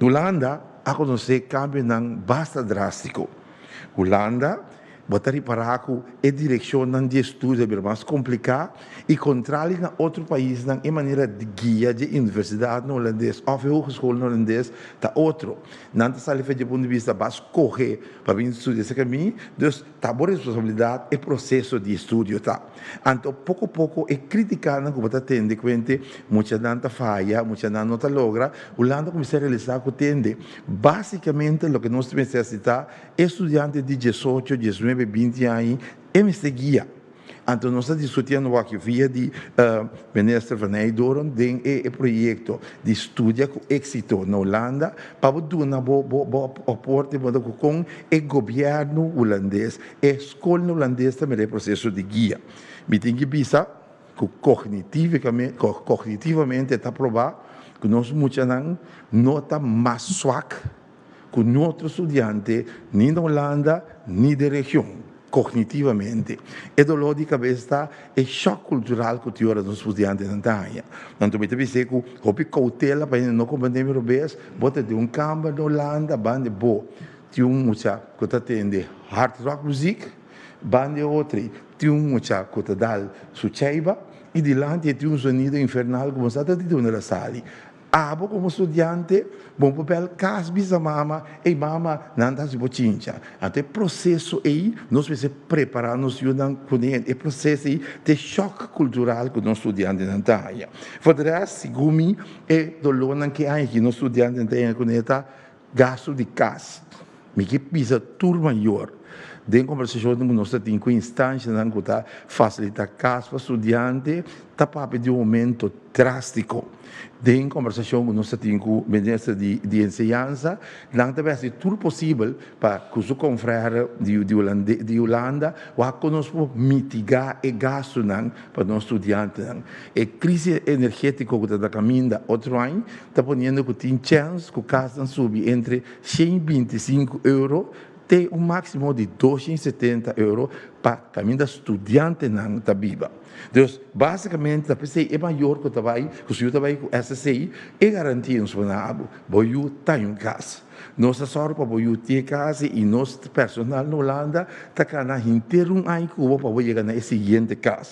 Holanda, ako conhece cambio não basta drástico. Holanda, botar para a direção de estudo é mais complicada e contrário na outro país não é maneira de guia de universidade no holandês ou hogeschool no holandês tá outro. Não está ali de ponto de vista basta correr para vir estudar esse caminho, então tá boa responsabilidade é processo de estudo tá. Então pouco a pouco é criticar na que você tende que muita gente falha, muita gente não logra. Holanda começa a realizar que tende basicamente o que nós necessitamos é estudantes de 18, 19, 20 anos e se guia. Então, nós estamos discutindo aqui via de ministro Van Eydoren tem o projeto de estudo com êxito na Holanda para dar um aporte com o governo holandês. A escola holandesa também é processo de guia. Me tem que pensar que cognitivamente está provado que nós muitos não está mais suaco que outros estudantes, nem da Holanda, nem da região, cognitivamente. E dolor de cabeça é choque cultural que tem os estudantes na Itália. Então, eu pensei que houve cautela para não compreender europeus, bota de campo na Holanda, bande boa. Tem muita que atende hard rock music, bande outra, tem muita que dá suceiba, e de lá tem sonido infernal como está dentro da sala. Abo como estudante, bom papel casbis a mama e mama nanda se bochincha. Até o processo aí, nós precisamos preparar nos ajudam com o processo aí de choque cultural que nós estudantes não têm. Poderá segundo é dolor que há aqui nós estudantes não têm com esta gasto de casa. Me que pisa turma maior. Dentro da conversação que nós temos com instâncias que facilitar casa para estudante, está para de um aumento drástico. Dentro da conversação que nós temos com o ministro de ensinança, não deve ser tudo possível para que os confrères de Holanda possam mitigar o gasto para os estudantes. A crise energética que está caminhando outro ano está ponendo que tem chance que o gasto suba entre 125 euros tem máximo de 270 euros para caminho da estudante não está viva. Então, basicamente, a pessoa é maior que o trabalho, que o senhor trabalha com SSI, é garantia nos panabos, boiu está em casa. Nossa sorte para boiu ter casa e nosso personal na Holanda está cá na inteiro ano que para chegar na seguinte casa.